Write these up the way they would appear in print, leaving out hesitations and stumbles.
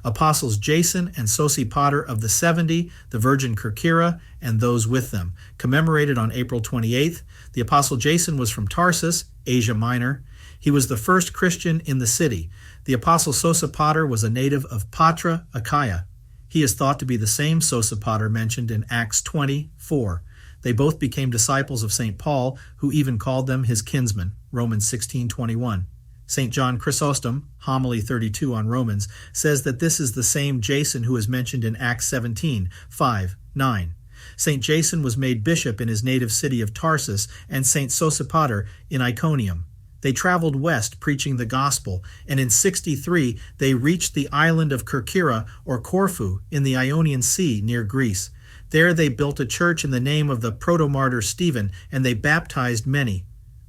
Apostles Jason and Sosipater of the 70, the Virgin Kerkyra, and those with them, commemorated on April 28th. The Apostle Jason was from Tarsus, Asia Minor. He was the first Christian in the city. The Apostle Sosipater was a native of Patra, Achaia. He is thought to be the same Sosipater mentioned in Acts 20:4. They both became disciples of St. Paul, who even called them his kinsmen, Romans 16:21. St. John Chrysostom, Homily 32 on Romans, says that this is the same Jason who is mentioned in Acts 17:5-9. St. Jason was made bishop in his native city of Tarsus, and St. Sosipater in Iconium. They traveled west preaching the gospel, and in 63 they reached the island of Kerkyra or Corfu in the Ionian Sea near Greece. There they built a church in the name of the proto-martyr Stephen, and they baptized many.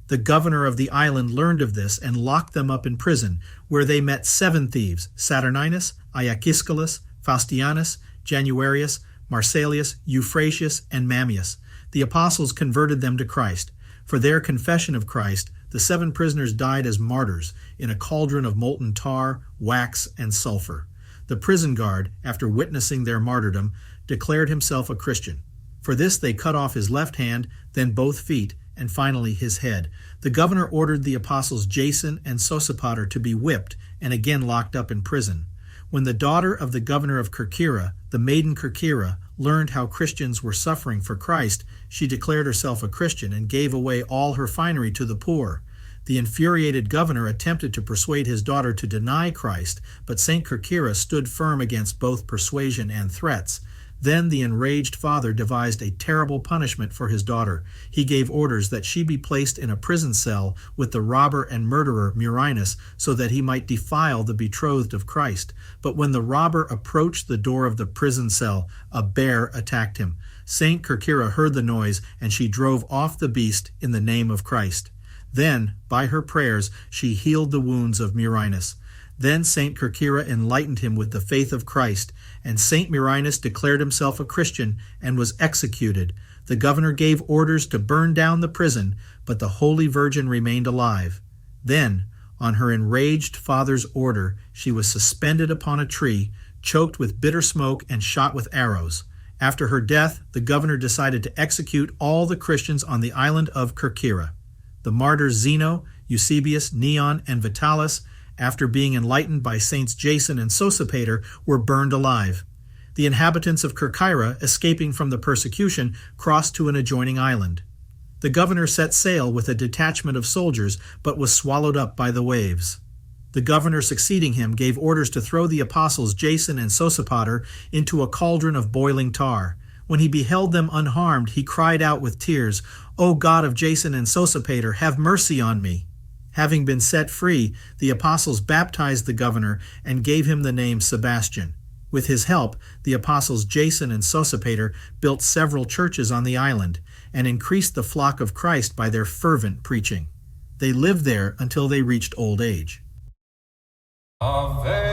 The governor of the island learned of this and locked them up in prison, where they met 7 thieves, Saturninus, Iaciscus, Faustianus, Januarius, Marsalius, Euphratius, and Mammius. The apostles converted them to Christ. For their confession of Christ, the 7 prisoners died as martyrs in a cauldron of molten tar, wax, and sulfur. The prison guard, after witnessing their martyrdom, declared himself a Christian. For this they cut off his left hand, then both feet, and finally his head. The governor ordered the apostles Jason and Sosipater to be whipped and again locked up in prison. When the daughter of the governor of Kerkyra, the maiden Kerkyra, learned how Christians were suffering for Christ, she declared herself a Christian and gave away all her finery to the poor. The infuriated governor attempted to persuade his daughter to deny Christ, but St. Kerkyra stood firm against both persuasion and threats. Then the enraged father devised a terrible punishment for his daughter. He gave orders that she be placed in a prison cell with the robber and murderer Murinus, so that he might defile the betrothed of Christ. But when the robber approached the door of the prison cell, a bear attacked him. St. Kerkyra heard the noise, and she drove off the beast in the name of Christ. Then, by her prayers, she healed the wounds of Murinus. Then St. Kerkyra enlightened him with the faith of Christ, and St. Murinus declared himself a Christian and was executed. The governor gave orders to burn down the prison, but the Holy Virgin remained alive. Then, on her enraged father's order, she was suspended upon a tree, choked with bitter smoke, and shot with arrows. After her death, the governor decided to execute all the Christians on the island of Kerkyra. The martyrs Zeno, Eusebius, Neon, and Vitalis, after being enlightened by Saints Jason and Sosipater, were burned alive. The inhabitants of Kerkyra, escaping from the persecution, crossed to an adjoining island. The governor set sail with a detachment of soldiers, but was swallowed up by the waves. The governor succeeding him gave orders to throw the apostles Jason and Sosipater into a cauldron of boiling tar. When he beheld them unharmed, he cried out with tears, "O God of Jason and Sosipater, have mercy on me." Having been set free, the apostles baptized the governor and gave him the name Sebastian. With his help, the apostles Jason and Sosipater built several churches on the island and increased the flock of Christ by their fervent preaching. They lived there until they reached old age. Ave